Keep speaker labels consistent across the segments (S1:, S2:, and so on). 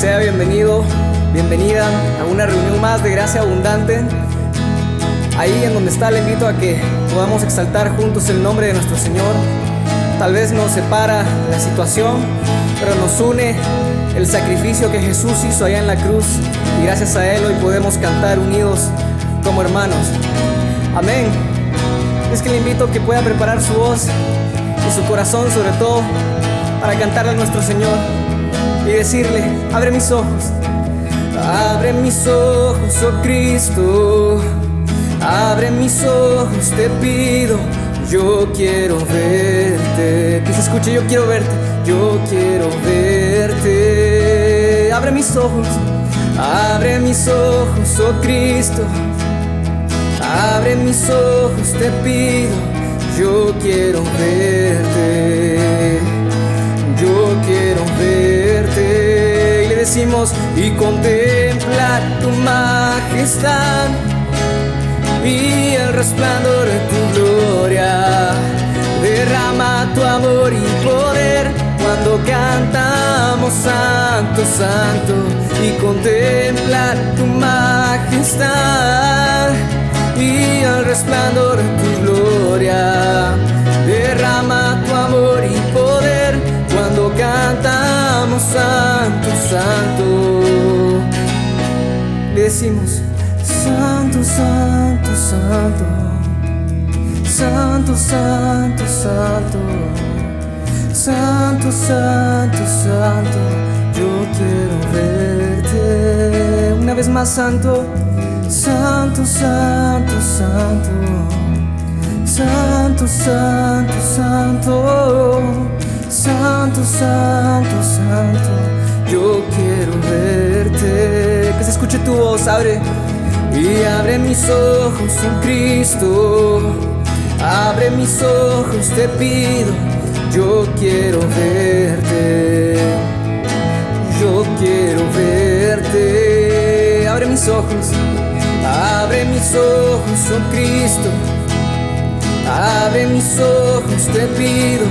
S1: Sea bienvenido, bienvenida a una reunión más de Gracia Abundante. Ahí en donde está, le invito a que podamos exaltar juntos el nombre de nuestro Señor. Tal vez nos separa la situación, pero nos une el sacrificio que Jesús hizo allá en la cruz. Y gracias a Él hoy podemos cantar unidos como hermanos. Amén. Es que le invito a que pueda preparar su voz y su corazón sobre todo para cantarle a nuestro Señor y decirle: abre mis ojos, oh Cristo, abre mis ojos, te pido, yo quiero verte. Que se escuche: yo quiero verte, yo quiero verte. Abre mis ojos, oh Cristo, abre mis ojos, te pido, yo quiero verte, yo quiero verte. Y le decimos: y contemplar tu majestad y el resplandor de tu gloria. Derrama tu amor y poder cuando cantamos santo, santo. Y contemplar tu majestad y el resplandor de tu gloria. Derrama tu amor y poder cuando cantamos santo, santo. Le decimos: santo, santo, santo, santo, santo, santo, santo, santo, santo. Yo quiero verte. Una vez más: santo, santo, santo, santo, santo, santo, santo, santo, santo, santo. Yo quiero verte. Que se escuche tu voz. Abre. Y abre mis ojos, oh Cristo, abre mis ojos, te pido, yo quiero verte, yo quiero verte. Abre mis ojos, oh Cristo, abre mis ojos, te pido,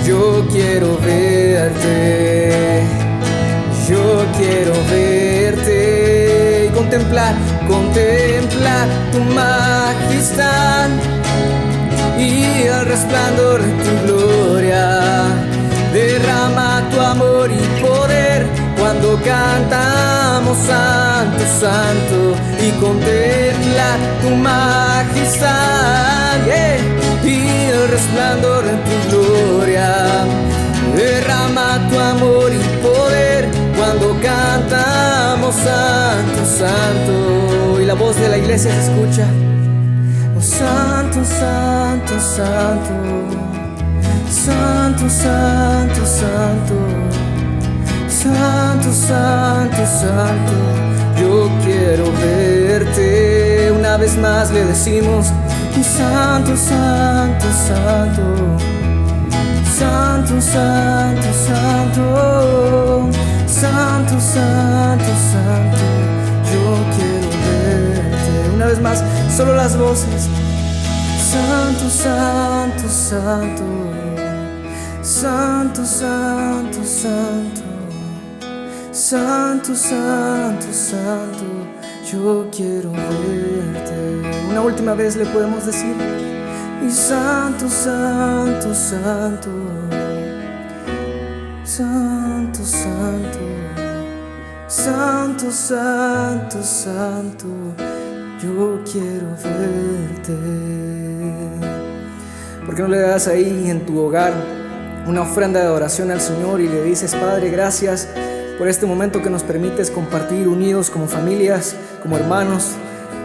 S1: yo quiero verte, yo quiero verte. Y contemplar tu majestad y el resplandor de tu gloria. Derrama tu amor y poder cuando cantamos santo, santo. Y contemplar tu majestad, y el resplandor de tu gloria. Derrama tu amor y poder cuando cantamos santo, santo. Y la voz de la iglesia se escucha: oh santo, santo, santo, santo, santo, santo, santo, santo, santo. Yo quiero verte. Una vez más le decimos: santo, santo, santo, santo, santo, santo, santo, santo, santo. Yo quiero verte. Una vez más, solo las voces: santo, santo, santo, santo, santo, santo, santo, santo, santo. Yo quiero verte. Una última vez le podemos decir: y santo, santo, santo, santo, santo, santo, santo, santo. Yo quiero verte. ¿Por qué no le das ahí en tu hogar una ofrenda de adoración al Señor y le dices: Padre, gracias por este momento que nos permites compartir unidos como familias, como hermanos?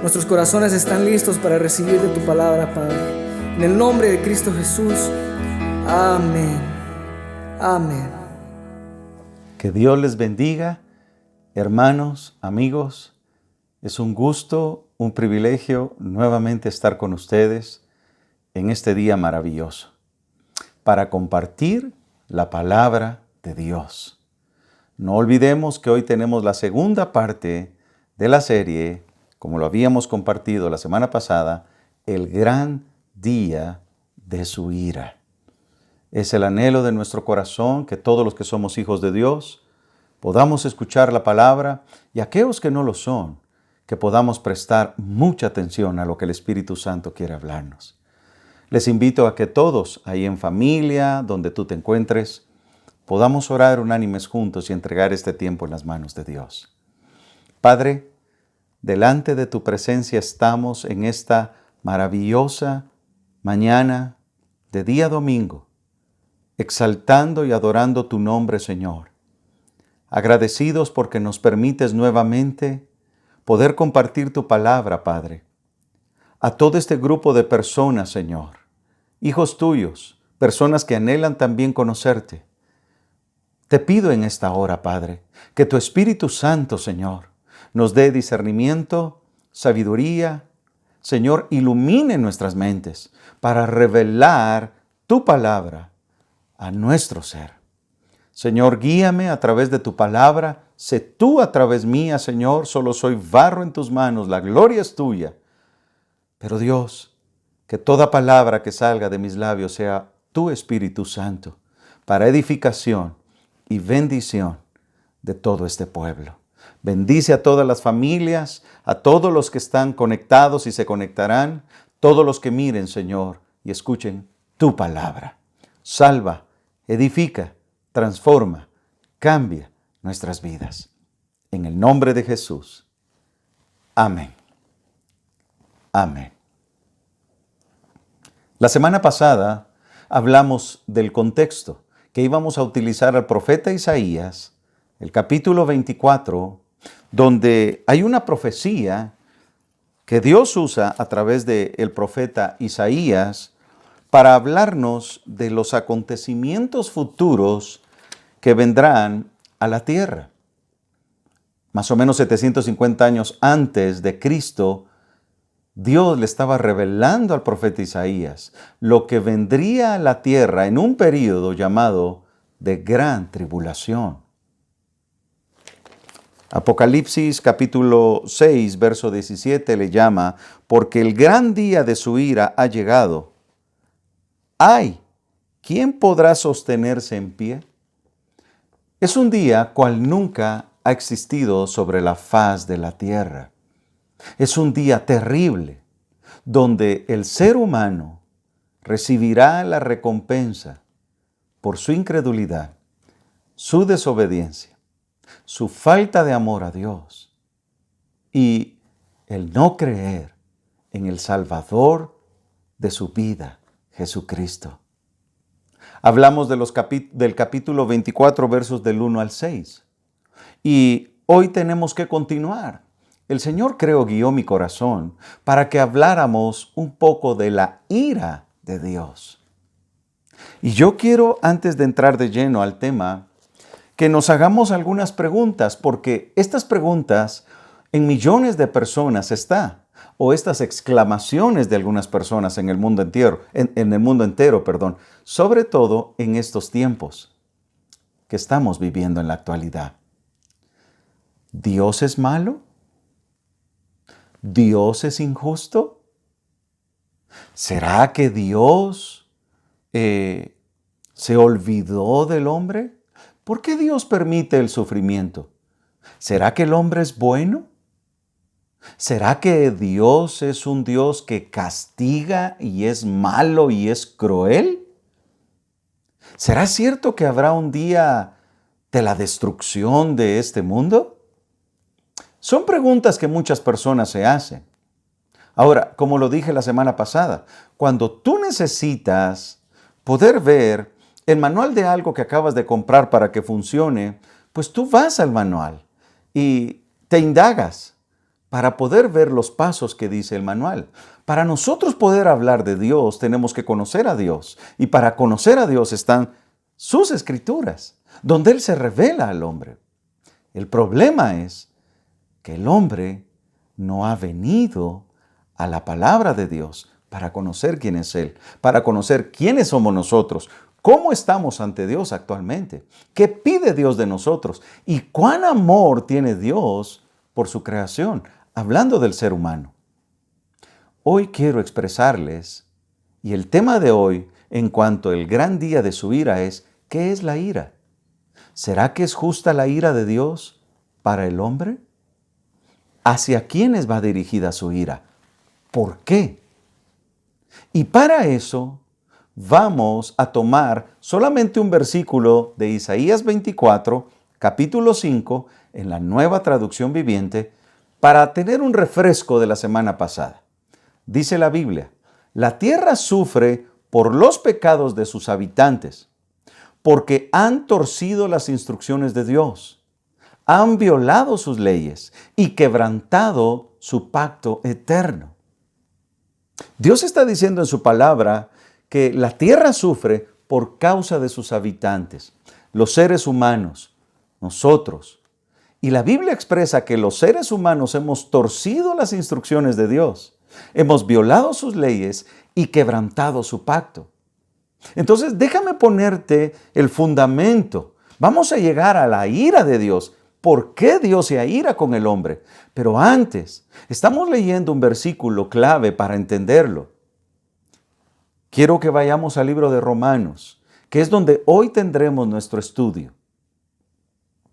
S1: Nuestros corazones están listos para recibir de tu palabra, Padre. En el nombre de Cristo Jesús. Amén. Amén.
S2: Que Dios les bendiga, hermanos, amigos. Es un gusto, un privilegio nuevamente estar con ustedes en este día maravilloso para compartir la palabra de Dios. No olvidemos que hoy tenemos la segunda parte de la serie, como lo habíamos compartido la semana pasada, el gran día de su ira. Es el anhelo de nuestro corazón que todos los que somos hijos de Dios podamos escuchar la palabra y aquellos que no lo son, que podamos prestar mucha atención a lo que el Espíritu Santo quiere hablarnos. Les invito a que todos, ahí en familia, donde tú te encuentres, podamos orar unánimes juntos y entregar este tiempo en las manos de Dios. Padre, delante de tu presencia estamos en esta maravillosa mañana de día domingo, exaltando y adorando tu nombre, Señor. Agradecidos porque nos permites nuevamente poder compartir tu palabra, Padre, a todo este grupo de personas, Señor, hijos tuyos, personas que anhelan también conocerte. Te pido en esta hora, Padre, que tu Espíritu Santo, Señor, nos dé discernimiento, sabiduría. Señor, ilumine nuestras mentes para revelar tu palabra a nuestro ser. Señor, guíame a través de tu palabra. Sé tú a través mía, Señor. Solo soy barro en tus manos. La gloria es tuya. Pero Dios, que toda palabra que salga de mis labios sea tu Espíritu Santo para edificación y bendición de todo este pueblo. Bendice a todas las familias, a todos los que están conectados y se conectarán, todos los que miren, Señor, y escuchen tu palabra. Salva, edifica, transforma, cambia nuestras vidas. En el nombre de Jesús. Amén. Amén. La semana pasada hablamos del contexto que íbamos a utilizar al profeta Isaías, el capítulo 24, donde hay una profecía que Dios usa a través del profeta Isaías para hablarnos de los acontecimientos futuros que vendrán a la tierra. Más o menos 750 años antes de Cristo, Dios le estaba revelando al profeta Isaías lo que vendría a la tierra en un período llamado de gran tribulación. Apocalipsis capítulo 6, verso 17 le llama, porque el gran día de su ira ha llegado. ¡Ay! ¿Quién podrá sostenerse en pie? Es un día cual nunca ha existido sobre la faz de la tierra. Es un día terrible, donde el ser humano recibirá la recompensa por su incredulidad, su desobediencia, su falta de amor a Dios y el no creer en el Salvador de su vida, Jesucristo. Hablamos del capítulo 24, versos del 1 al 6. Y hoy tenemos que continuar. El Señor guió mi corazón para que habláramos un poco de la ira de Dios. Y yo quiero, antes de entrar de lleno al tema, que nos hagamos algunas preguntas, porque estas preguntas en millones de personas o estas exclamaciones de algunas personas en el mundo entero, sobre todo en estos tiempos que estamos viviendo en la actualidad. ¿Dios es malo? ¿Dios es injusto? ¿Será que Dios se olvidó del hombre? ¿Por qué Dios permite el sufrimiento? ¿Será que el hombre es bueno? ¿Será que Dios es un Dios que castiga y es malo y es cruel? ¿Será cierto que habrá un día de la destrucción de este mundo? Son preguntas que muchas personas se hacen. Ahora, como lo dije la semana pasada, cuando tú necesitas poder ver el manual de algo que acabas de comprar para que funcione, pues tú vas al manual y te indagas para poder ver los pasos que dice el manual. Para nosotros poder hablar de Dios, tenemos que conocer a Dios. Y para conocer a Dios están sus escrituras, donde Él se revela al hombre. El problema es que el hombre no ha venido a la palabra de Dios para conocer quién es Él, para conocer quiénes somos nosotros, cómo estamos ante Dios actualmente, qué pide Dios de nosotros y cuán amor tiene Dios por su creación, hablando del ser humano. Hoy quiero expresarles, y el tema de hoy en cuanto al gran día de su ira es, ¿qué es la ira? ¿Será que es justa la ira de Dios para el hombre? ¿Hacia quiénes va dirigida su ira? ¿Por qué? Y para eso vamos a tomar solamente un versículo de Isaías 24, capítulo 5, en la Nueva Traducción Viviente, para tener un refresco de la semana pasada. Dice la Biblia: la tierra sufre por los pecados de sus habitantes, porque han torcido las instrucciones de Dios, han violado sus leyes y quebrantado su pacto eterno. Dios está diciendo en su palabra que la tierra sufre por causa de sus habitantes, los seres humanos, nosotros. Y la Biblia expresa que los seres humanos hemos torcido las instrucciones de Dios, hemos violado sus leyes y quebrantado su pacto. Entonces, déjame ponerte el fundamento. Vamos a llegar a la ira de Dios. ¿Por qué Dios se aira con el hombre? Pero antes, estamos leyendo un versículo clave para entenderlo. Quiero que vayamos al libro de Romanos, que es donde hoy tendremos nuestro estudio.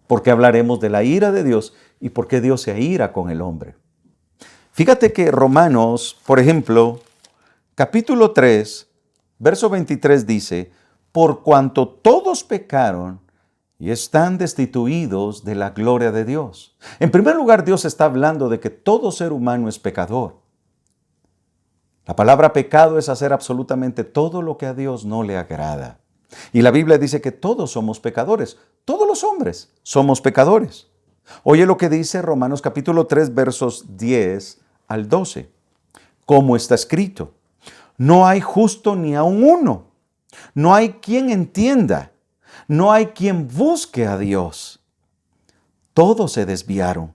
S2: Porque hablaremos de la ira de Dios y por qué Dios se aira con el hombre. Fíjate que Romanos, por ejemplo, capítulo 3, verso 23 dice: por cuanto todos pecaron y están destituidos de la gloria de Dios. En primer lugar, Dios está hablando de que todo ser humano es pecador. La palabra pecado es hacer absolutamente todo lo que a Dios no le agrada. Y la Biblia dice que todos somos pecadores. Todos los hombres somos pecadores. Oye lo que dice Romanos capítulo 3, versos 10 al 12. Como está escrito: no hay justo ni aun uno. No hay quien entienda. No hay quien busque a Dios. Todos se desviaron.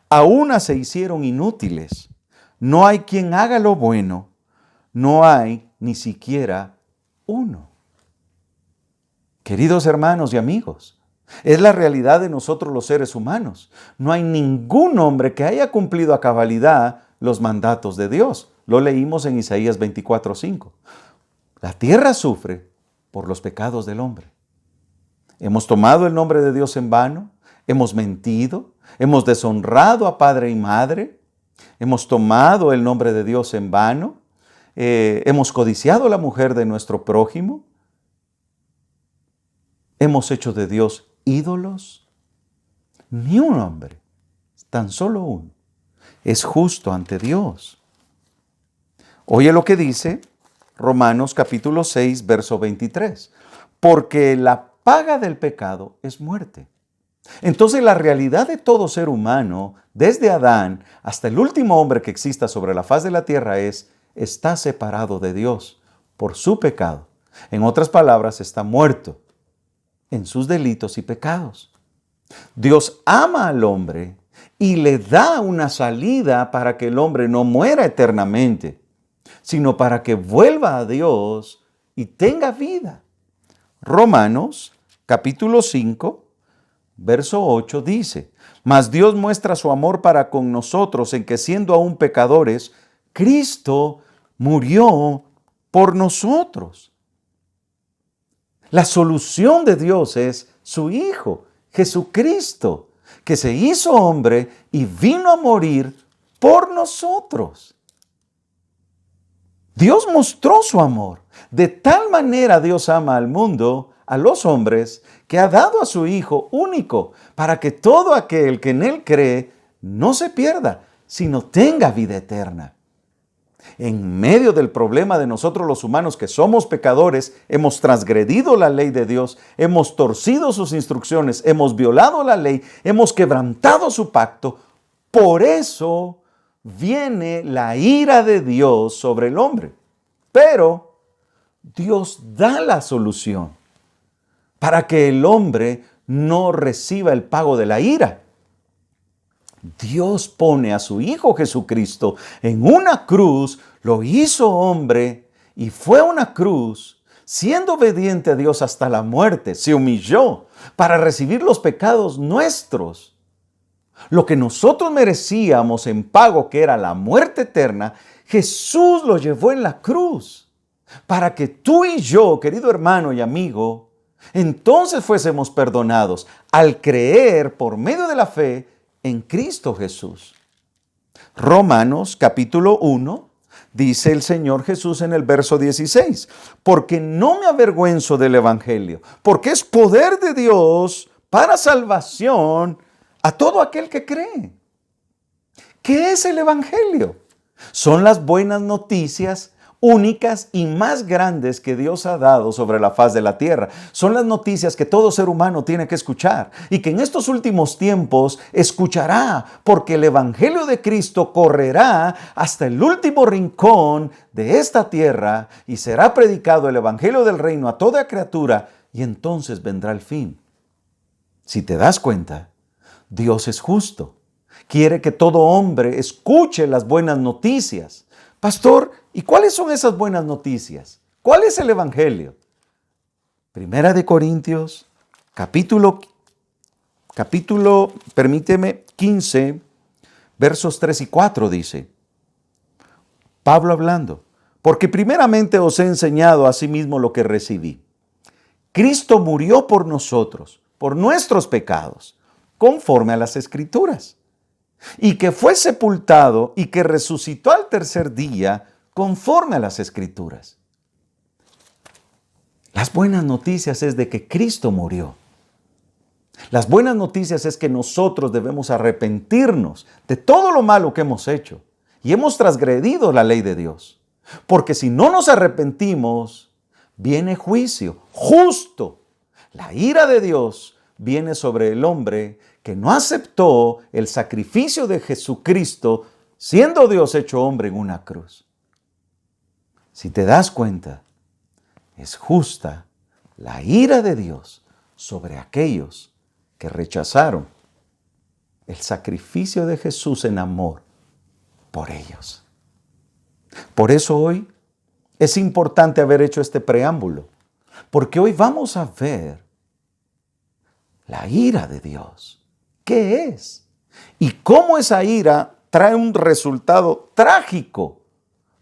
S2: A una se hicieron inútiles. No hay quien haga lo bueno. No hay ni siquiera uno. Queridos hermanos y amigos, es la realidad de nosotros los seres humanos. No hay ningún hombre que haya cumplido a cabalidad los mandatos de Dios. Lo leímos en Isaías 24:5. La tierra sufre por los pecados del hombre. Hemos tomado el nombre de Dios en vano, hemos mentido, hemos deshonrado a padre y madre, hemos tomado el nombre de Dios en vano, hemos codiciado a la mujer de nuestro prójimo, hemos hecho de Dios ídolos. Ni un hombre, tan solo uno, es justo ante Dios. Oye lo que dice Romanos capítulo 6, verso 23. Porque la paga del pecado es muerte. Entonces la realidad de todo ser humano, desde Adán hasta el último hombre que exista sobre la faz de la tierra, está separado de Dios por su pecado. En otras palabras, está muerto en sus delitos y pecados. Dios ama al hombre y le da una salida para que el hombre no muera eternamente, sino para que vuelva a Dios y tenga vida. Romanos capítulo 5, verso 8 dice: mas Dios muestra su amor para con nosotros en que, siendo aún pecadores, Cristo murió por nosotros. La solución de Dios es su Hijo, Jesucristo, que se hizo hombre y vino a morir por nosotros. Dios mostró su amor. De tal manera Dios ama al mundo, a los hombres, que ha dado a su Hijo único, para que todo aquel que en Él cree no se pierda, sino tenga vida eterna. En medio del problema de nosotros los humanos, que somos pecadores, hemos transgredido la ley de Dios, hemos torcido sus instrucciones, hemos violado la ley, hemos quebrantado su pacto. Por eso viene la ira de Dios sobre el hombre. Pero Dios da la solución para que el hombre no reciba el pago de la ira. Dios pone a su Hijo Jesucristo en una cruz, lo hizo hombre y fue a una cruz, siendo obediente a Dios hasta la muerte, se humilló para recibir los pecados nuestros. Lo que nosotros merecíamos en pago, que era la muerte eterna, Jesús lo llevó en la cruz para que tú y yo, querido hermano y amigo, entonces fuésemos perdonados al creer por medio de la fe en Cristo Jesús. Romanos capítulo 1, dice el Señor Jesús en el verso 16, porque no me avergüenzo del Evangelio, porque es poder de Dios para salvación a todo aquel que cree. ¿Qué es el Evangelio? Son las buenas noticias únicas y más grandes que Dios ha dado sobre la faz de la tierra. Son las noticias que todo ser humano tiene que escuchar y que en estos últimos tiempos escuchará, porque el Evangelio de Cristo correrá hasta el último rincón de esta tierra y será predicado el Evangelio del reino a toda criatura y entonces vendrá el fin. Si te das cuenta, Dios es justo. Quiere que todo hombre escuche las buenas noticias. Pastor, ¿y cuáles son esas buenas noticias? ¿Cuál es el Evangelio? Primera de Corintios, capítulo 15, versos 3 y 4 dice, Pablo hablando, porque primeramente os he enseñado a sí mismo lo que recibí. Cristo murió por nosotros, por nuestros pecados, conforme a las Escrituras, y que fue sepultado y que resucitó al tercer día conforme a las Escrituras. Las buenas noticias es de que Cristo murió. Las buenas noticias es que nosotros debemos arrepentirnos de todo lo malo que hemos hecho y hemos transgredido la ley de Dios. Porque si no nos arrepentimos, viene juicio justo. La ira de Dios viene sobre el hombre que no aceptó el sacrificio de Jesucristo, siendo Dios hecho hombre en una cruz. Si te das cuenta, es justa la ira de Dios sobre aquellos que rechazaron el sacrificio de Jesús en amor por ellos. Por eso hoy es importante haber hecho este preámbulo, porque hoy vamos a ver la ira de Dios. ¿Qué es? Y cómo esa ira trae un resultado trágico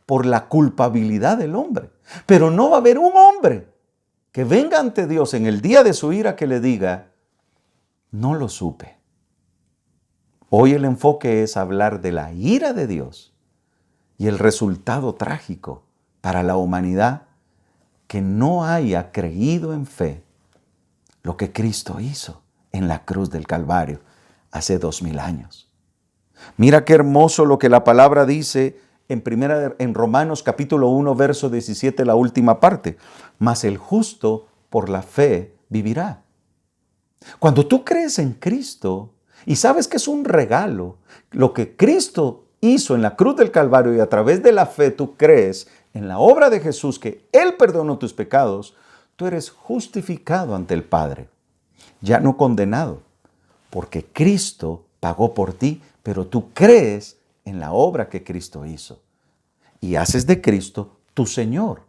S2: por la culpabilidad del hombre. Pero no va a haber un hombre que venga ante Dios en el día de su ira que le diga, no lo supe. Hoy el enfoque es hablar de la ira de Dios y el resultado trágico para la humanidad que no haya creído en fe lo que Cristo hizo en la cruz del Calvario hace 2000 años. Mira qué hermoso lo que la palabra dice en Romanos capítulo 1, verso 17, la última parte. Mas el justo por la fe vivirá. Cuando tú crees en Cristo y sabes que es un regalo, lo que Cristo hizo en la cruz del Calvario y a través de la fe tú crees en la obra de Jesús, que Él perdonó tus pecados, tú eres justificado ante el Padre, ya no condenado, porque Cristo pagó por ti, pero tú crees en la obra que Cristo hizo y haces de Cristo tu Señor.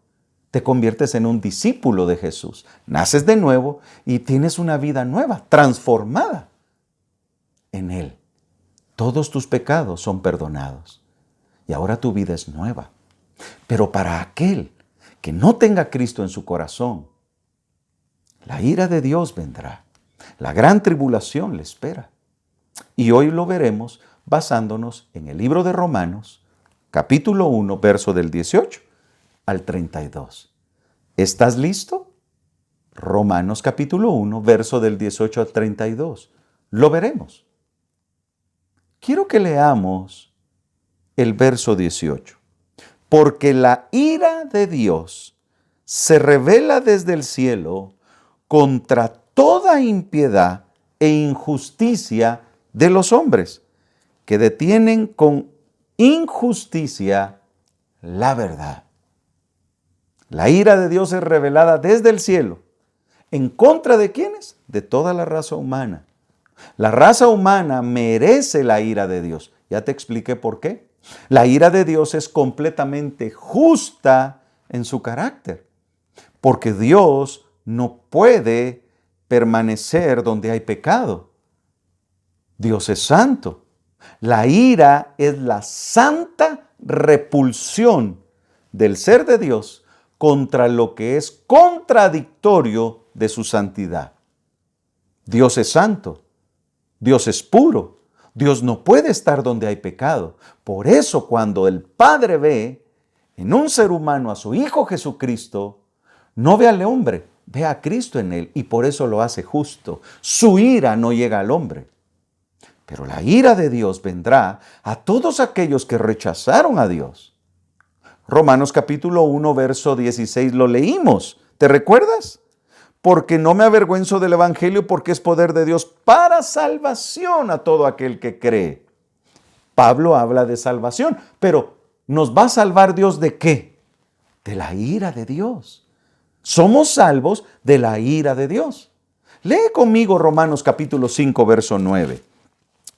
S2: Te conviertes en un discípulo de Jesús, naces de nuevo y tienes una vida nueva, transformada en Él. Todos tus pecados son perdonados y ahora tu vida es nueva. Pero para aquel que no tenga a Cristo en su corazón, la ira de Dios vendrá. La gran tribulación le espera. Y hoy lo veremos basándonos en el libro de Romanos, capítulo 1, verso del 18 al 32. ¿Estás listo? Romanos capítulo 1, verso del 18 al 32. Lo veremos. Quiero que leamos el verso 18. Porque la ira de Dios se revela desde el cielo contra toda impiedad e injusticia de los hombres, que detienen con injusticia la verdad. La ira de Dios es revelada desde el cielo. ¿En contra de quiénes? De toda la raza humana. La raza humana merece la ira de Dios. Ya te expliqué por qué. La ira de Dios es completamente justa en su carácter, porque Dios no puede permanecer donde hay pecado. Dios es santo. La ira es la santa repulsión del ser de Dios contra lo que es contradictorio de su santidad. Dios es santo, Dios es puro, Dios no puede estar donde hay pecado. Por eso cuando el Padre ve en un ser humano a su Hijo Jesucristo, no ve al hombre, ve a Cristo en él y por eso lo hace justo. Su ira no llega al hombre. Pero la ira de Dios vendrá a todos aquellos que rechazaron a Dios. Romanos capítulo 1, verso 16 lo leímos. ¿Te recuerdas? Porque no me avergüenzo del Evangelio, porque es poder de Dios para salvación a todo aquel que cree. Pablo habla de salvación, pero ¿nos va a salvar Dios de qué? De la ira de Dios. Somos salvos de la ira de Dios. Lee conmigo Romanos capítulo 5, verso 9.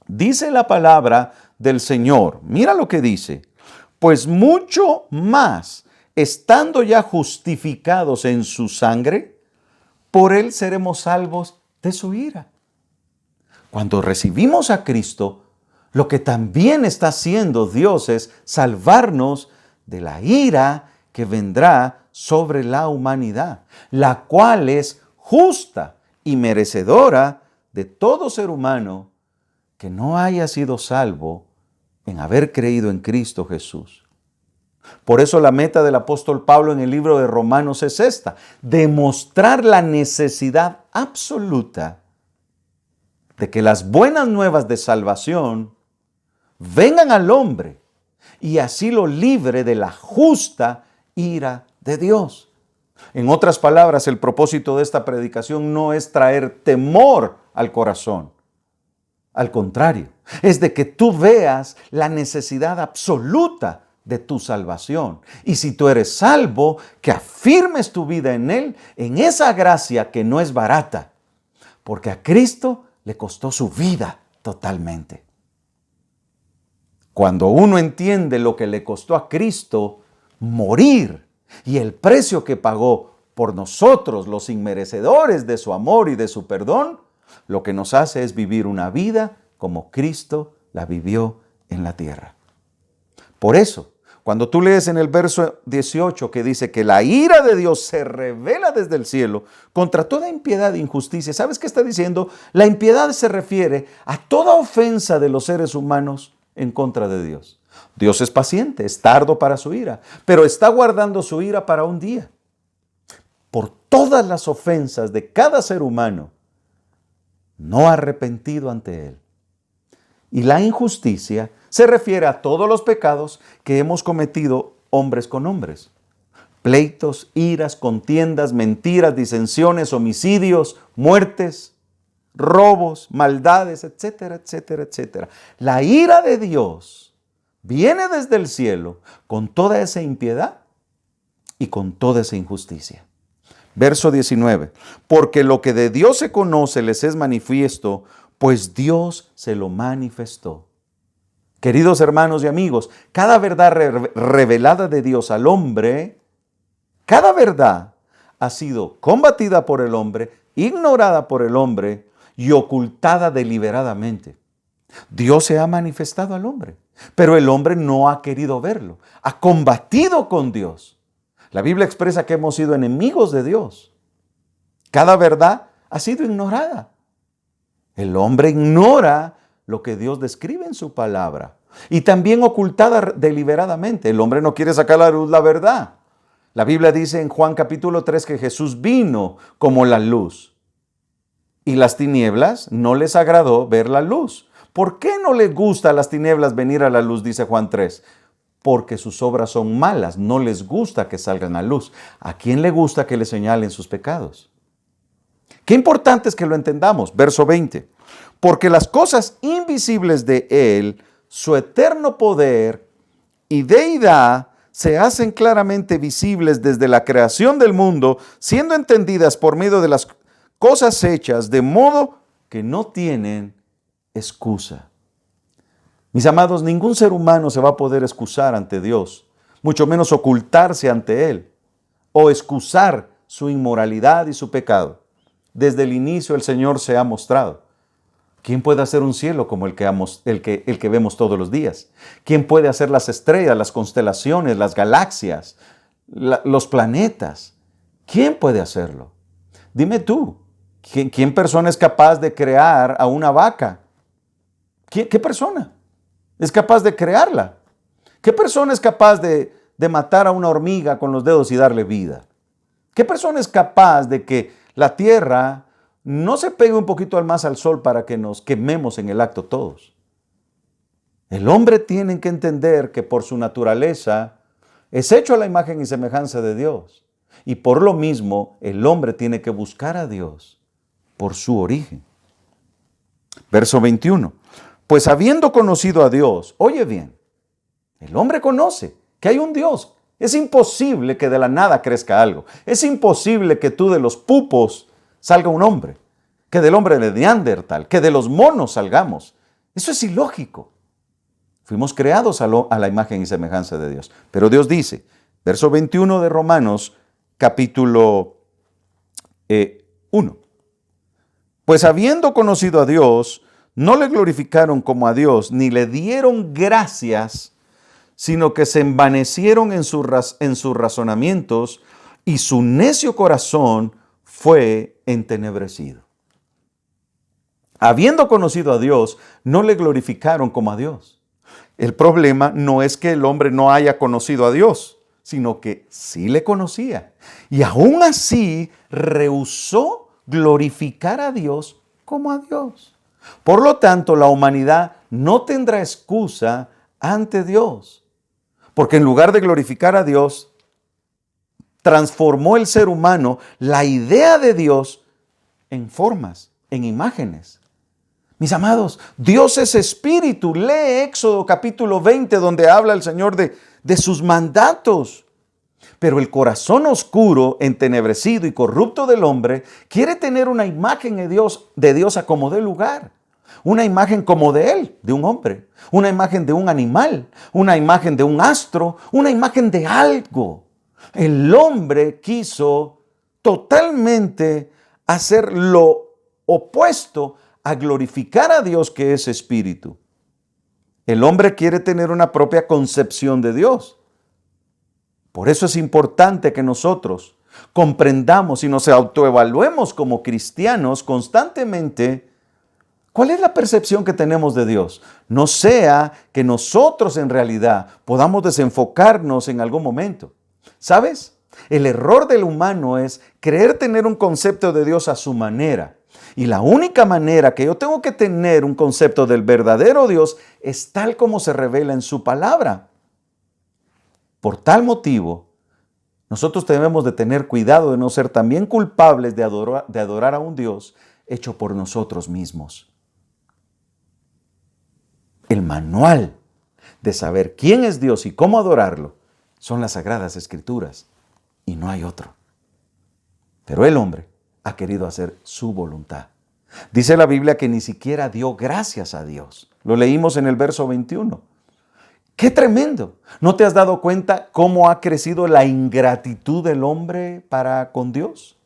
S2: Dice la palabra del Señor, mira lo que dice, pues mucho más, estando ya justificados en su sangre, por él seremos salvos de su ira. Cuando recibimos a Cristo, lo que también está haciendo Dios es salvarnos de la ira que vendrá sobre la humanidad, la cual es justa y merecedora de todo ser humano que no haya sido salvo en haber creído en Cristo Jesús. Por eso la meta del apóstol Pablo en el libro de Romanos es esta: demostrar la necesidad absoluta de que las buenas nuevas de salvación vengan al hombre y así lo libre de la justa ira de Dios. En otras palabras, el propósito de esta predicación no es traer temor al corazón. Al contrario, es de que tú veas la necesidad absoluta de tu salvación. Y si tú eres salvo, que afirmes tu vida en Él, en esa gracia que no es barata, porque a Cristo le costó su vida totalmente. Cuando uno entiende lo que le costó a Cristo morir y el precio que pagó por nosotros, los inmerecedores de su amor y de su perdón, lo que nos hace es vivir una vida como Cristo la vivió en la tierra. Por eso, cuando tú lees en el verso 18 que dice que la ira de Dios se revela desde el cielo contra toda impiedad e injusticia, ¿sabes qué está diciendo? La impiedad se refiere a toda ofensa de los seres humanos en contra de Dios. Dios es paciente, es tardo para su ira, pero está guardando su ira para un día. Por todas las ofensas de cada ser humano no arrepentido ante Él. Y la injusticia se refiere a todos los pecados que hemos cometido hombres con hombres. Pleitos, iras, contiendas, mentiras, disensiones, homicidios, muertes, robos, maldades, etcétera, etcétera, etcétera. La ira de Dios viene desde el cielo con toda esa impiedad y con toda esa injusticia. Verso 19. Porque lo que de Dios se conoce les es manifiesto, pues Dios se lo manifestó. Queridos hermanos y amigos, cada verdad revelada de Dios al hombre, cada verdad ha sido combatida por el hombre, ignorada por el hombre y ocultada deliberadamente. Dios se ha manifestado al hombre, pero el hombre no ha querido verlo, ha combatido con Dios. La Biblia expresa que hemos sido enemigos de Dios. Cada verdad ha sido ignorada. El hombre ignora lo que Dios describe en su palabra y también ocultada deliberadamente. El hombre no quiere sacar a la luz la verdad. La Biblia dice en Juan capítulo 3 que Jesús vino como la luz y las tinieblas no les agradó ver la luz. ¿Por qué no les gusta a las tinieblas venir a la luz? Dice Juan 3. Porque sus obras son malas, no les gusta que salgan a luz. ¿A quién le gusta que le señalen sus pecados? Qué importante es que lo entendamos. Verso 20. Porque las cosas invisibles de Él, su eterno poder y deidad, se hacen claramente visibles desde la creación del mundo, siendo entendidas por medio de las cosas hechas, de modo que no tienen excusa. Mis amados, ningún ser humano se va a poder excusar ante Dios, mucho menos ocultarse ante Él o excusar su inmoralidad y su pecado. Desde el inicio el Señor se ha mostrado. ¿Quién puede hacer un cielo como el que vemos todos los días? ¿Quién puede hacer las estrellas, las constelaciones, las galaxias, los planetas? ¿Quién puede hacerlo? Dime tú, ¿quién persona es capaz de crear a una vaca? ¿Qué persona es capaz de crearla? ¿Qué persona es capaz de matar a una hormiga con los dedos y darle vida? ¿Qué persona es capaz de que la tierra no se pegue un poquito más al sol para que nos quememos en el acto todos? El hombre tiene que entender que por su naturaleza es hecho a la imagen y semejanza de Dios. Y por lo mismo, el hombre tiene que buscar a Dios por su origen. Verso 21. Pues habiendo conocido a Dios, oye bien, el hombre conoce que hay un Dios. Es imposible que de la nada crezca algo. Es imposible que tú de los pupos salga un hombre, que del hombre de Neandertal, que de los monos salgamos. Eso es ilógico. Fuimos creados a la imagen y semejanza de Dios. Pero Dios dice, verso 21 de Romanos, capítulo 1. Pues habiendo conocido a Dios, no le glorificaron como a Dios, ni le dieron gracias, sino que se envanecieron en sus razonamientos, y su necio corazón fue entenebrecido. Habiendo conocido a Dios, no le glorificaron como a Dios. El problema no es que el hombre no haya conocido a Dios, sino que sí le conocía. Y aún así rehusó glorificar a Dios como a Dios. Por lo tanto, la humanidad no tendrá excusa ante Dios. Porque en lugar de glorificar a Dios, transformó el ser humano la idea de Dios en formas, en imágenes. Mis amados, Dios es espíritu. Lee Éxodo capítulo 20, donde habla el Señor de sus mandatos. Pero el corazón oscuro, entenebrecido y corrupto del hombre quiere tener una imagen de Dios a como dé lugar. Una imagen como de Él, de un hombre. Una imagen de un animal. Una imagen de un astro. Una imagen de algo. El hombre quiso totalmente hacer lo opuesto a glorificar a Dios, que es espíritu. El hombre quiere tener una propia concepción de Dios. Por eso es importante que nosotros comprendamos y nos autoevaluemos como cristianos constantemente cuál es la percepción que tenemos de Dios. No sea que nosotros en realidad podamos desenfocarnos en algún momento. ¿Sabes? El error del humano es creer tener un concepto de Dios a su manera. Y la única manera que yo tengo que tener un concepto del verdadero Dios es tal como se revela en su palabra. Por tal motivo, nosotros debemos de tener cuidado de no ser también culpables de adorar a un Dios hecho por nosotros mismos. El manual de saber quién es Dios y cómo adorarlo son las Sagradas Escrituras, y no hay otro. Pero el hombre ha querido hacer su voluntad. Dice la Biblia que ni siquiera dio gracias a Dios. Lo leímos en el verso 21. ¡Qué tremendo! ¿No te has dado cuenta cómo ha crecido la ingratitud del hombre para con Dios?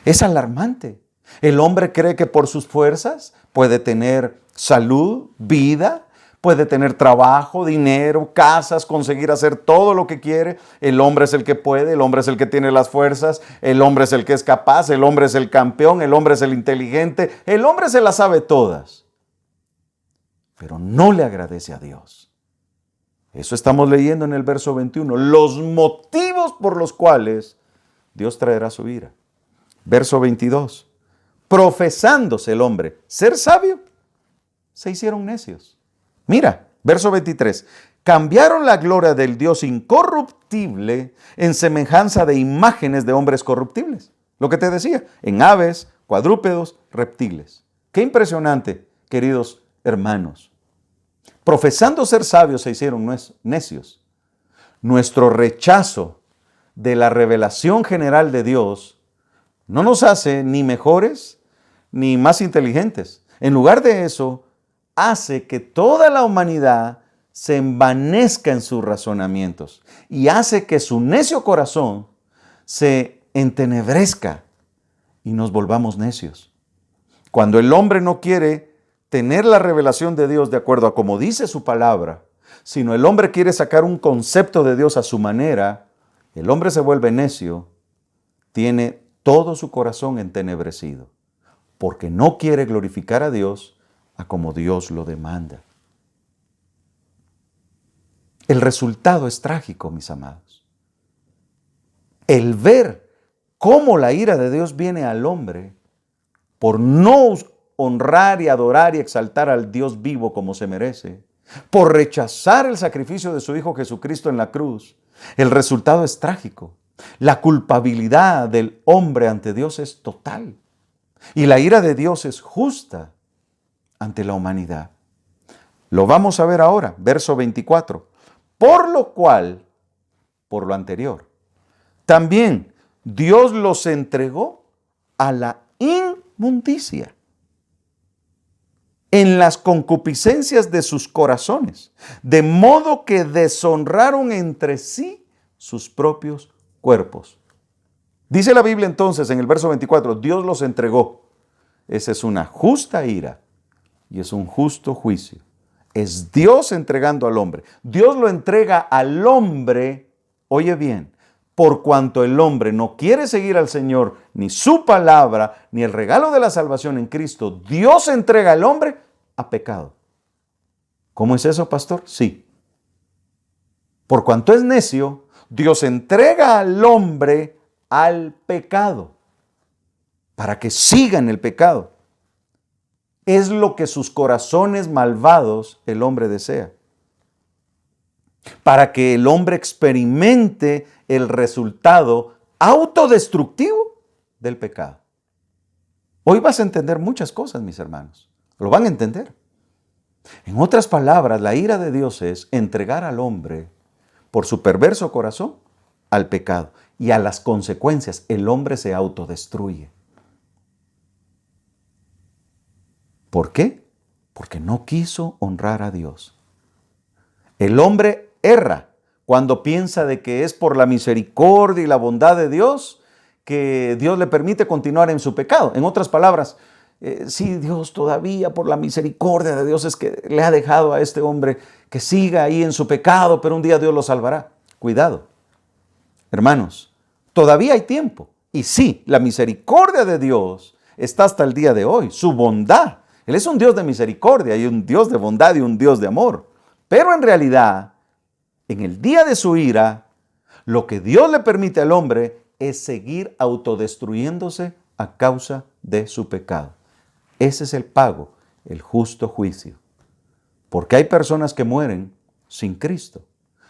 S2: Es alarmante. El hombre cree que por sus fuerzas puede tener salud, vida, puede tener trabajo, dinero, casas, conseguir hacer todo lo que quiere. El hombre es el que puede, el hombre es el que tiene las fuerzas, el hombre es el que es capaz, el hombre es el campeón, el hombre es el inteligente, el hombre se las sabe todas. Pero no le agradece a Dios. Eso estamos leyendo en el verso 21. Los motivos por los cuales Dios traerá su ira. Verso 22. Profesándose el hombre ser sabio, se hicieron necios. Mira, verso 23. Cambiaron la gloria del Dios incorruptible en semejanza de imágenes de hombres corruptibles. Lo que te decía, en aves, cuadrúpedos, reptiles. Qué impresionante, queridos hermanos. Profesando ser sabios se hicieron necios. Nuestro rechazo de la revelación general de Dios no nos hace ni mejores ni más inteligentes. En lugar de eso, hace que toda la humanidad se envanezca en sus razonamientos y hace que su necio corazón se entenebrezca y nos volvamos necios. Cuando el hombre no quiere tener la revelación de Dios de acuerdo a como dice su palabra, sino el hombre quiere sacar un concepto de Dios a su manera, el hombre se vuelve necio, tiene todo su corazón entenebrecido, porque no quiere glorificar a Dios a como Dios lo demanda. El resultado es trágico, mis amados. El ver cómo la ira de Dios viene al hombre por no honrar y adorar y exaltar al Dios vivo como se merece, por rechazar el sacrificio de su Hijo Jesucristo en la cruz, el resultado es trágico. La culpabilidad del hombre ante Dios es total y la ira de Dios es justa ante la humanidad. Lo vamos a ver ahora, verso 24. Por lo cual, por lo anterior, también Dios los entregó a la inmundicia en las concupiscencias de sus corazones, de modo que deshonraron entre sí sus propios cuerpos. Dice la Biblia entonces en el verso 24, Dios los entregó. Esa es una justa ira y es un justo juicio. Es Dios entregando al hombre. Dios lo entrega al hombre, oye bien, por cuanto el hombre no quiere seguir al Señor, ni su palabra, ni el regalo de la salvación en Cristo, Dios entrega al hombre a pecado. ¿Cómo es eso, pastor? Sí. Por cuanto es necio, Dios entrega al hombre al pecado, para que siga en el pecado. Es lo que sus corazones malvados el hombre desea. Para que el hombre experimente el resultado autodestructivo del pecado. Hoy vas a entender muchas cosas, mis hermanos. Lo van a entender. En otras palabras, la ira de Dios es entregar al hombre por su perverso corazón al pecado. Y a las consecuencias, el hombre se autodestruye. ¿Por qué? Porque no quiso honrar a Dios. El hombre erra cuando piensa de que es por la misericordia y la bondad de Dios que Dios le permite continuar en su pecado. En otras palabras, sí, Dios todavía por la misericordia de Dios es que le ha dejado a este hombre que siga ahí en su pecado, pero un día Dios lo salvará. Cuidado, hermanos, todavía hay tiempo. Y sí, la misericordia de Dios está hasta el día de hoy, su bondad. Él es un Dios de misericordia y un Dios de bondad y un Dios de amor. Pero en realidad, en el día de su ira, lo que Dios le permite al hombre es seguir autodestruyéndose a causa de su pecado. Ese es el pago, el justo juicio. Porque hay personas que mueren sin Cristo.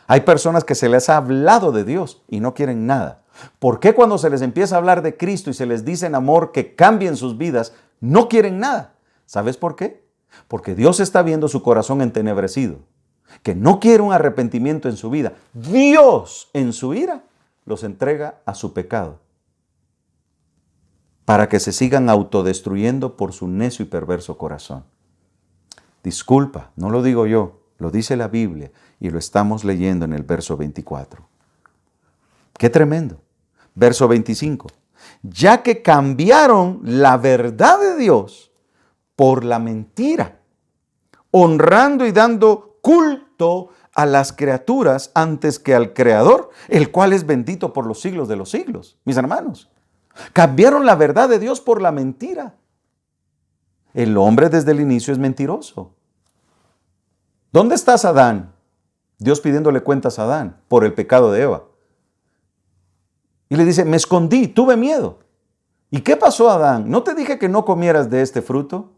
S2: Hay personas que se les ha hablado de Dios y no quieren nada. ¿Por qué cuando se les empieza a hablar de Cristo y se les dice en amor que cambien sus vidas, no quieren nada? ¿Sabes por qué? Porque Dios está viendo su corazón entenebrecido, que no quiere un arrepentimiento en su vida. Dios, en su ira, los entrega a su pecado para que se sigan autodestruyendo por su necio y perverso corazón. Disculpa, no lo digo yo, lo dice la Biblia y lo estamos leyendo en el verso 24. ¡Qué tremendo! Verso 25. Ya que cambiaron la verdad de Dios por la mentira, honrando y dando culto a las criaturas antes que al Creador, el cual es bendito por los siglos de los siglos. Mis hermanos, cambiaron la verdad de Dios por la mentira. El hombre desde el inicio es mentiroso. ¿Dónde estás, Adán? Dios pidiéndole cuentas a Adán por el pecado de Eva. Y le dice, me escondí, tuve miedo. ¿Y qué pasó, Adán? ¿No te dije que no comieras de este fruto?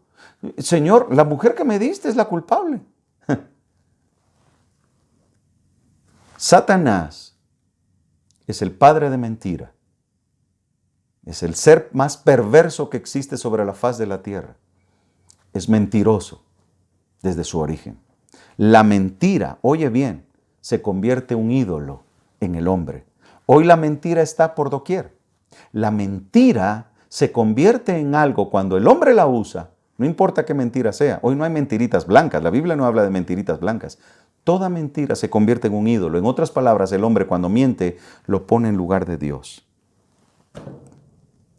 S2: Señor, la mujer que me diste es la culpable. Satanás es el padre de mentira. Es el ser más perverso que existe sobre la faz de la tierra. Es mentiroso desde su origen. La mentira, oye bien, se convierte en un ídolo en el hombre. Hoy la mentira está por doquier. La mentira se convierte en algo cuando el hombre la usa. No importa qué mentira sea. Hoy no hay mentiritas blancas. La Biblia no habla de mentiritas blancas. Toda mentira se convierte en un ídolo. En otras palabras, el hombre cuando miente lo pone en lugar de Dios.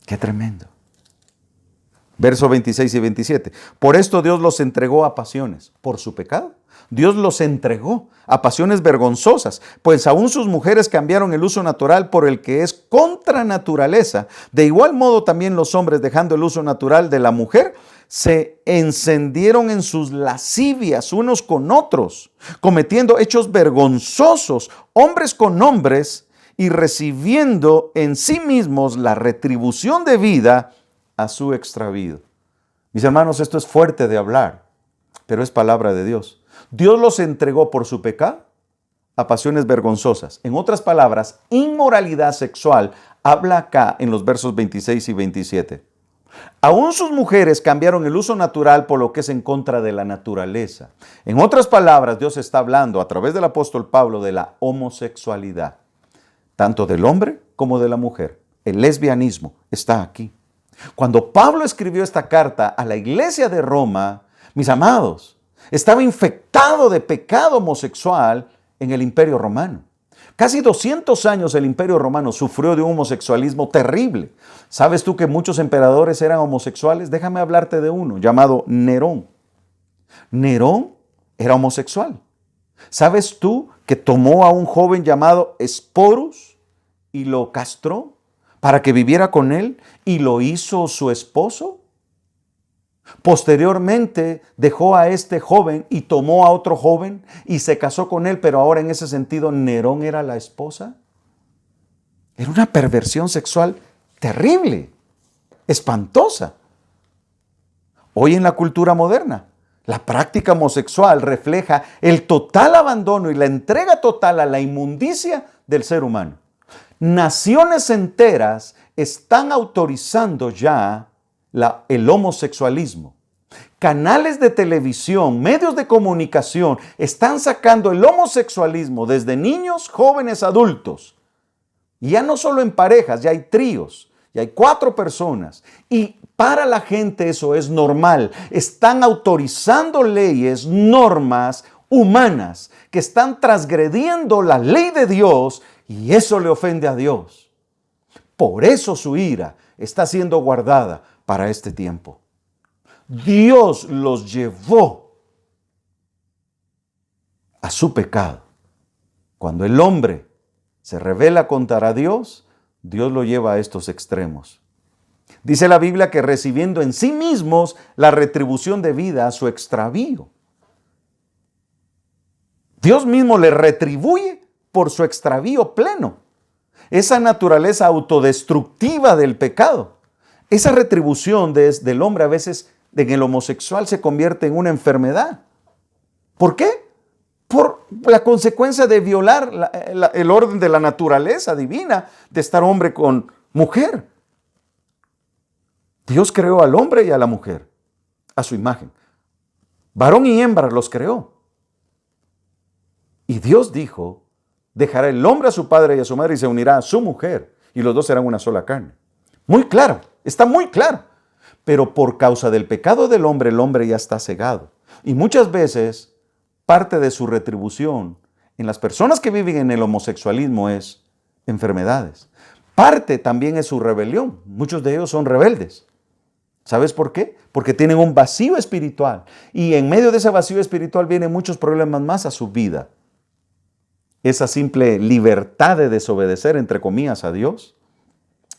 S2: ¡Qué tremendo! Verso 26 y 27. Por esto Dios los entregó a pasiones. ¿Por su pecado? Dios los entregó a pasiones vergonzosas, pues aún sus mujeres cambiaron el uso natural por el que es contra naturaleza. De igual modo también los hombres, dejando el uso natural de la mujer, se encendieron en sus lascivias unos con otros, cometiendo hechos vergonzosos, hombres con hombres, y recibiendo en sí mismos la retribución debida a su extravío. Mis hermanos, esto es fuerte de hablar, pero es palabra de Dios. Dios los entregó por su pecado a pasiones vergonzosas. En otras palabras, inmoralidad sexual habla acá en los versos 26 y 27. Aún sus mujeres cambiaron el uso natural por lo que es en contra de la naturaleza. En otras palabras, Dios está hablando a través del apóstol Pablo de la homosexualidad, tanto del hombre como de la mujer. El lesbianismo está aquí. Cuando Pablo escribió esta carta a la iglesia de Roma, mis amados, estaba infectado de pecado homosexual en el Imperio Romano. Casi 200 años el Imperio Romano sufrió de un homosexualismo terrible. ¿Sabes tú que muchos emperadores eran homosexuales? Déjame hablarte de uno llamado Nerón. Nerón era homosexual. ¿Sabes tú que tomó a un joven llamado Esporus y lo castró para que viviera con él y lo hizo su esposo? Posteriormente dejó a este joven y tomó a otro joven y se casó con él, pero ahora en ese sentido Nerón era la esposa. Era una perversión sexual terrible, espantosa. Hoy en la cultura moderna, la práctica homosexual refleja el total abandono y la entrega total a la inmundicia del ser humano. Naciones enteras están autorizando ya el homosexualismo. Canales de televisión, medios de comunicación están sacando el homosexualismo desde niños, jóvenes, adultos. Y ya no solo en parejas, ya hay tríos, ya hay 4 personas. Y para la gente eso es normal. Están autorizando leyes, normas humanas que están transgrediendo la ley de Dios y eso le ofende a Dios. Por eso su ira está siendo guardada para este tiempo. Dios los llevó a su pecado. Cuando el hombre se rebela contra Dios, Dios lo lleva a estos extremos. Dice la Biblia que recibiendo en sí mismos la retribución debida a su extravío. Dios mismo le retribuye por su extravío pleno. Esa naturaleza autodestructiva del pecado. Esa retribución del hombre a veces en el homosexual se convierte en una enfermedad. ¿Por qué? Por la consecuencia de violar el orden de la naturaleza divina de estar hombre con mujer. Dios creó al hombre y a la mujer a su imagen. Varón y hembra los creó. Y Dios dijo, dejará el hombre a su padre y a su madre y se unirá a su mujer y los dos serán una sola carne. Muy claro, está muy claro. Pero por causa del pecado del hombre, el hombre ya está cegado. Y muchas veces parte de su retribución en las personas que viven en el homosexualismo es enfermedades. Parte también es su rebelión. Muchos de ellos son rebeldes. ¿Sabes por qué? Porque tienen un vacío espiritual. Y en medio de ese vacío espiritual vienen muchos problemas más a su vida. Esa simple libertad de desobedecer, entre comillas, a Dios.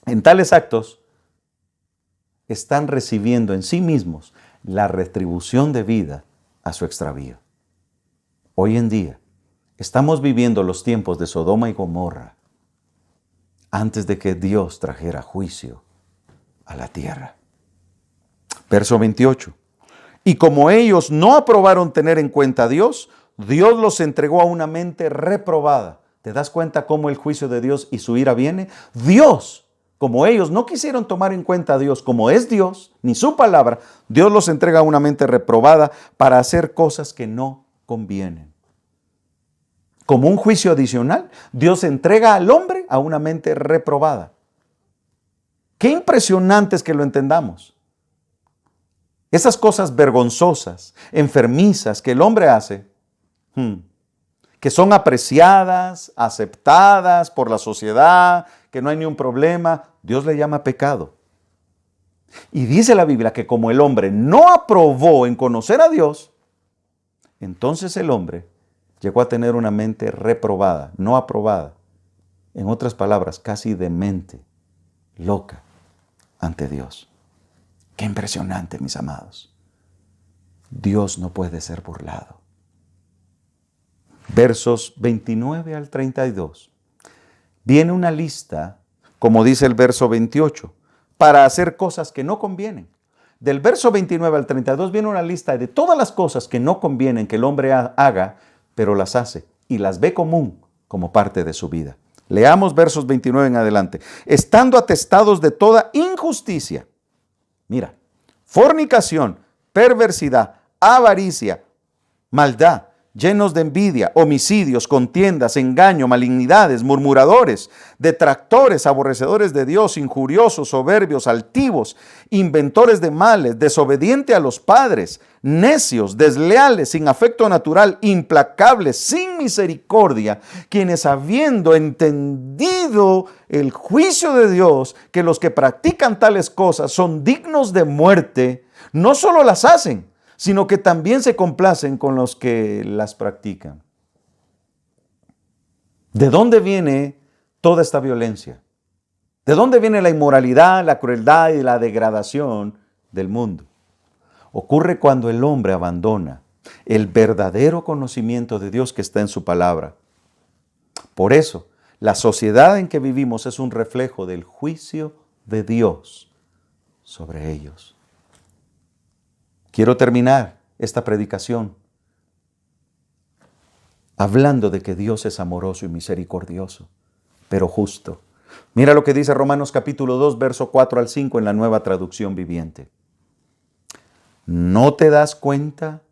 S2: En tales actos están recibiendo en sí mismos la retribución debida a su extravío. Hoy en día estamos viviendo los tiempos de Sodoma y Gomorra antes de que Dios trajera juicio a la tierra. Verso 28. Y como ellos no aprobaron tener en cuenta a Dios, Dios los entregó a una mente reprobada. ¿Te das cuenta cómo el juicio de Dios y su ira viene? Dios, como ellos no quisieron tomar en cuenta a Dios como es Dios, ni su palabra, Dios los entrega a una mente reprobada para hacer cosas que no convienen. Como un juicio adicional, Dios entrega al hombre a una mente reprobada. Qué impresionante es que lo entendamos. Esas cosas vergonzosas, enfermizas que el hombre hace, que son apreciadas, aceptadas por la sociedad, que no hay ni un problema, Dios le llama pecado. Y dice la Biblia que como el hombre no aprobó en conocer a Dios, Entonces el hombre llegó a tener una mente reprobada, no aprobada. En otras palabras, casi demente, loca ante Dios. Qué impresionante, mis amados. Dios no puede ser burlado. Versos 29 al 32. Viene una lista, como dice el verso 28, para hacer cosas que no convienen. Del verso 29 al 32 viene una lista de todas las cosas que no convienen que el hombre haga, pero las hace y las ve común como parte de su vida. Leamos versos 29 en adelante. Estando atestados de toda injusticia. Mira, fornicación, perversidad, avaricia, maldad, llenos de envidia, homicidios, contiendas, engaño, malignidades, murmuradores, detractores, aborrecedores de Dios, injuriosos, soberbios, altivos, inventores de males, desobedientes a los padres, necios, desleales, sin afecto natural, implacables, sin misericordia, quienes habiendo entendido el juicio de Dios, que los que practican tales cosas son dignos de muerte, no solo las hacen, sino que también se complacen con los que las practican. ¿De dónde viene toda esta violencia? ¿De dónde viene la inmoralidad, la crueldad y la degradación del mundo? Ocurre cuando el hombre abandona el verdadero conocimiento de Dios que está en su palabra. Por eso, la sociedad en que vivimos es un reflejo del juicio de Dios sobre ellos. Quiero terminar esta predicación hablando de que Dios es amoroso y misericordioso, pero justo. Mira lo que dice Romanos capítulo 2, verso 4 al 5 en la Nueva Traducción Viviente. ¿No te das cuenta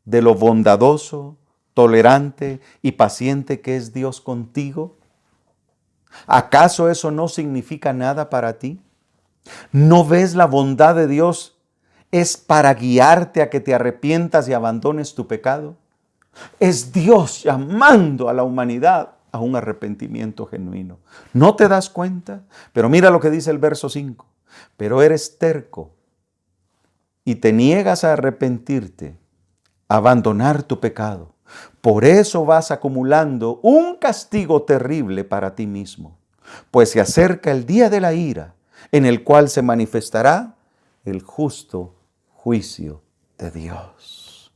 S2: de lo bondadoso, tolerante y paciente que es Dios contigo? ¿Acaso eso no significa nada para ti? ¿No ves la bondad de Dios es para guiarte a que te arrepientas y abandones tu pecado? Es Dios llamando a la humanidad a un arrepentimiento genuino. ¿No te das cuenta? Pero mira lo que dice el verso 5. Pero eres terco y te niegas a arrepentirte, a abandonar tu pecado. Por eso vas acumulando un castigo terrible para ti mismo, pues se acerca el día de la ira, en el cual se manifestará el justo juicio de Dios.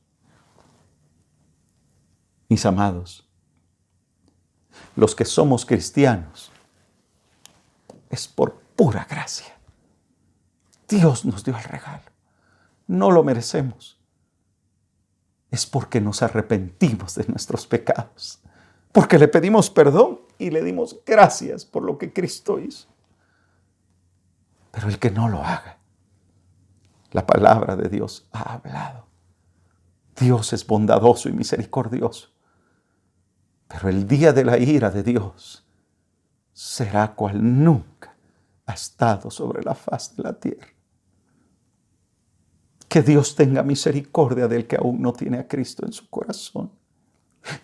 S2: Mis amados, los que somos cristianos, es por pura gracia. Dios nos dio el regalo. No lo merecemos. Es porque nos arrepentimos de nuestros pecados, porque le pedimos perdón y le dimos gracias por lo que Cristo hizo. Pero el que no lo haga, la palabra de Dios ha hablado. Dios es bondadoso y misericordioso, pero el día de la ira de Dios será cual nunca ha estado sobre la faz de la tierra. Que Dios tenga misericordia del que aún no tiene a Cristo en su corazón.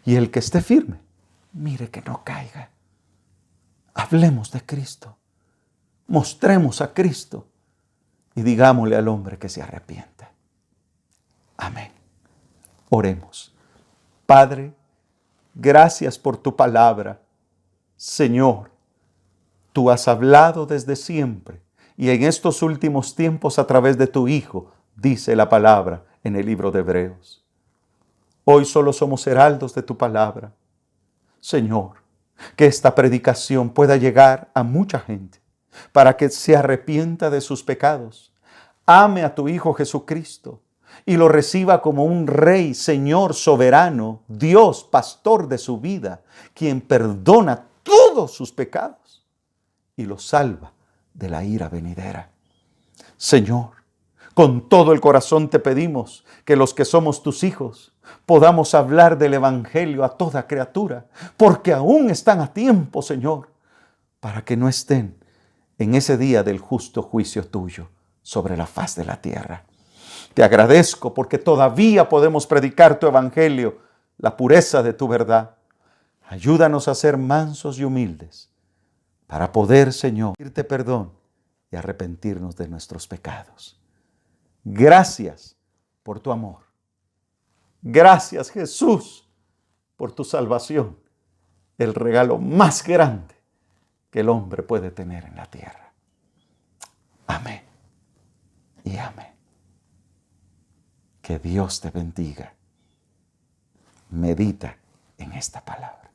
S2: Y el que esté firme, mire que no caiga. Hablemos de Cristo. Mostremos a Cristo. Y digámosle al hombre que se arrepienta. Amén. Oremos. Padre, gracias por tu palabra. Señor, tú has hablado desde siempre y en estos últimos tiempos a través de tu Hijo, dice la palabra en el libro de Hebreos. Hoy solo somos heraldos de tu palabra. Señor, que esta predicación pueda llegar a mucha gente para que se arrepienta de sus pecados, ame a tu Hijo Jesucristo y lo reciba como un Rey, Señor, soberano, Dios, pastor de su vida, quien perdona todos sus pecados y los salva de la ira venidera. Señor, con todo el corazón te pedimos que los que somos tus hijos podamos hablar del Evangelio a toda criatura, porque aún están a tiempo, Señor, para que no estén en ese día del justo juicio tuyo sobre la faz de la tierra. Te agradezco porque todavía podemos predicar tu Evangelio, la pureza de tu verdad. Ayúdanos a ser mansos y humildes para poder, Señor, pedirte perdón y arrepentirnos de nuestros pecados. Gracias por tu amor. Gracias, Jesús, por tu salvación, el regalo más grande que el hombre puede tener en la tierra. Amén y amén. Que Dios te bendiga. Medita en esta palabra.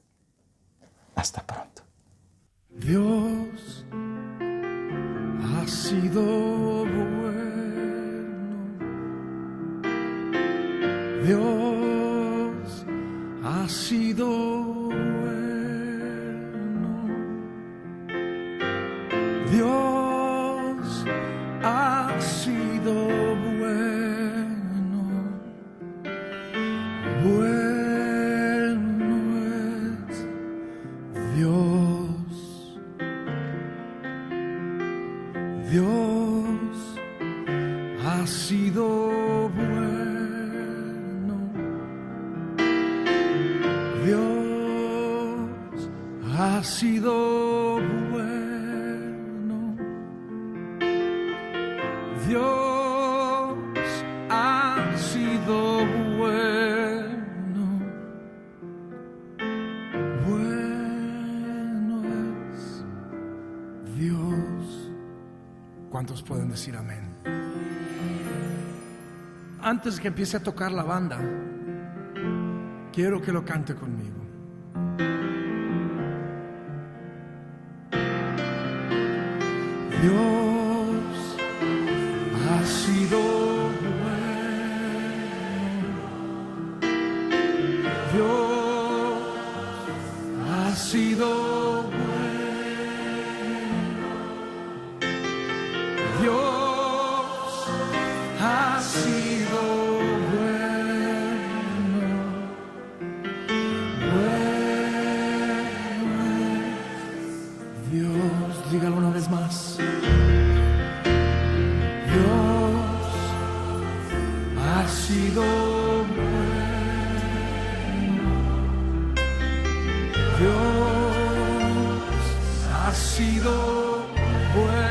S2: Hasta pronto.
S3: Dios ha sido bueno. Dios ha sido bueno. Dios ha sido bueno. Bueno es Dios. Dios ha sido bueno. Dios ha sido bueno. Dios ha sido bueno. Bueno es Dios. ¿Cuántos pueden decir amén? Antes que empiece a tocar la banda, quiero que lo cante conmigo. Dios ha sido bueno. Dios ha sido bueno. Dios ha sido bueno. Bueno es Dios. Dígalo una vez más. Dios ha sido bueno. Dios ha sido bueno.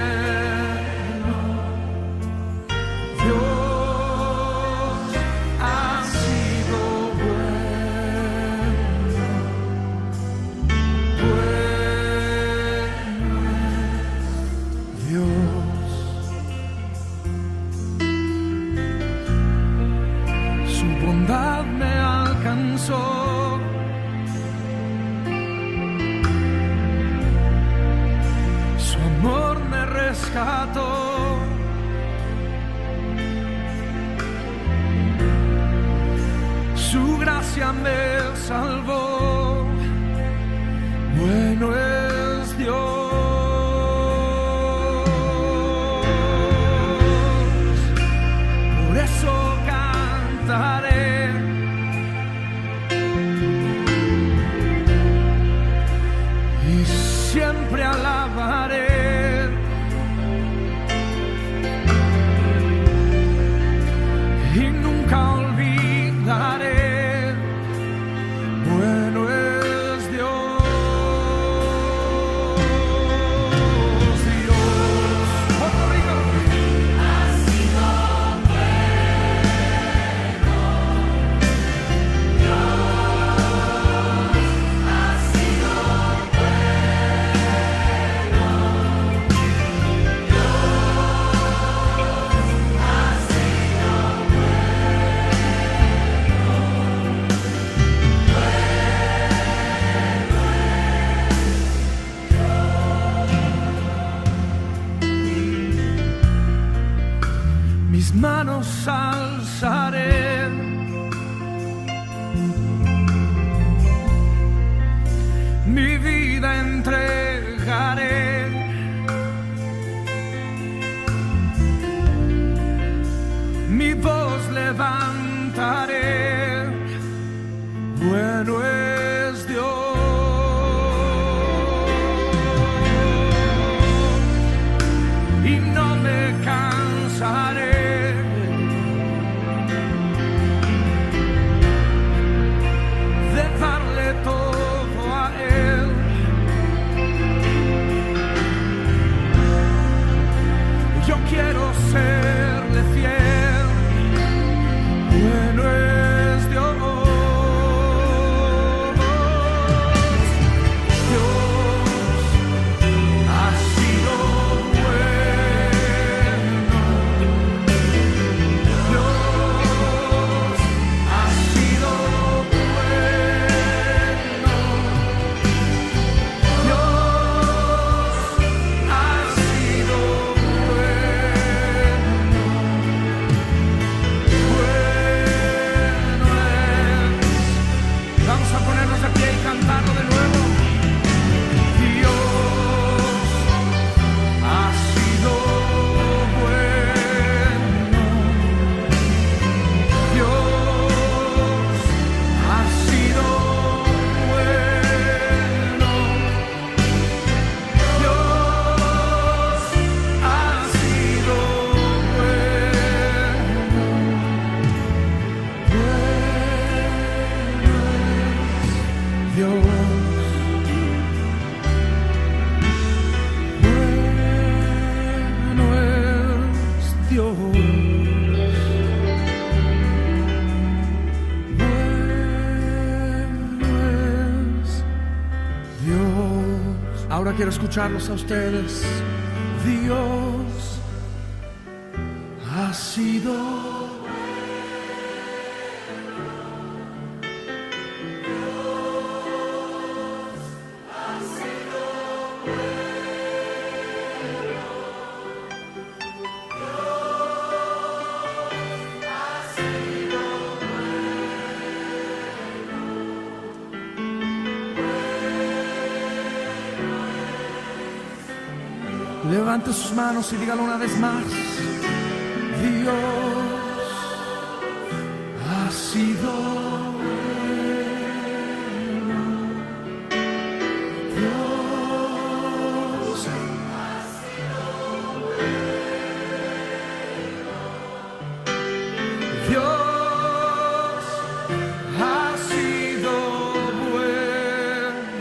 S3: Dios ha sido bueno. Bueno es Dios. Su bondad me alcanzó. Su amor me rescató. Su gracia me salvó. Bueno es Dios. Por eso cantaré. Y siempre alabaré. Y nunca olvidaré. Bueno es Dios. Dios. Puerto Rico. Ha sido bueno. Dios ha sido bueno. Dios ha sido mis manos alzaré, mi vida entregaré, mi voz levantaré. Bueno es Dios. Y no me cansaré quiero escucharlos a ustedes. Dios ha sido. Levante sus manos y dígalo una vez más. Dios ha sido bueno. Dios ha sido bueno. Dios ha sido bueno.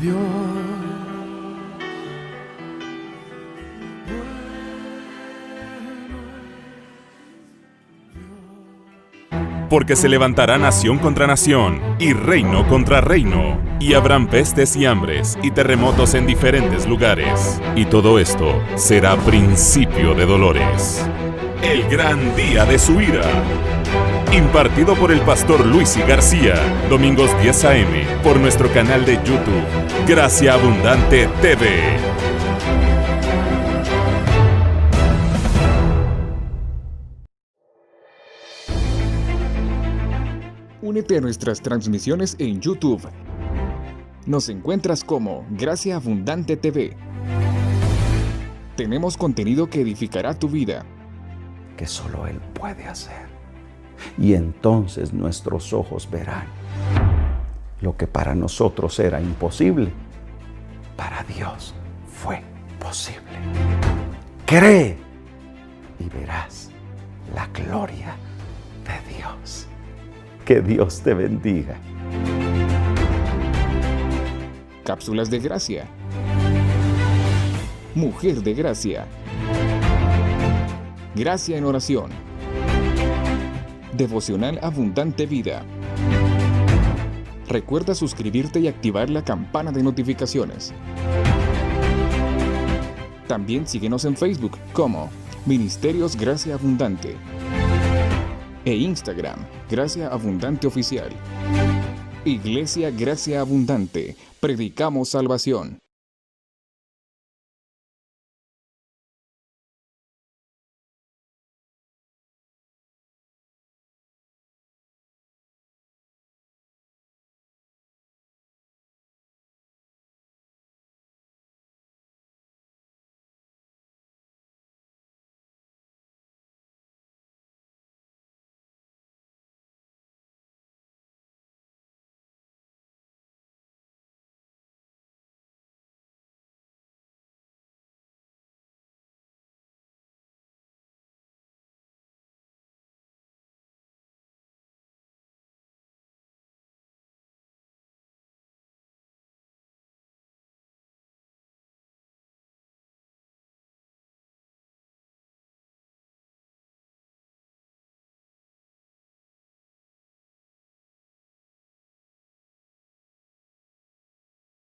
S3: Dios.
S4: Porque se levantará nación contra nación, y reino contra reino, y habrán pestes y hambres, y terremotos en diferentes lugares. Y todo esto será principio de dolores. El gran día de su ira. Impartido por el pastor Luis y García, domingos 10 a.m. por nuestro canal de YouTube, Gracia Abundante TV.
S5: Únete a nuestras transmisiones en YouTube. Nos encuentras como Gracia Abundante TV. Tenemos contenido que edificará tu vida.
S6: Que solo Él puede hacer. Y entonces nuestros ojos verán lo que para nosotros era imposible, para Dios fue posible. Cree y verás la gloria de Dios. Que Dios te bendiga.
S5: Cápsulas de gracia. Mujer de gracia. Gracia en oración. Devocional Abundante Vida. Recuerda suscribirte y activar la campana de notificaciones. También síguenos en Facebook como Ministerios Gracia Abundante e Instagram Gracia Abundante Oficial. Iglesia Gracia Abundante. Predicamos salvación.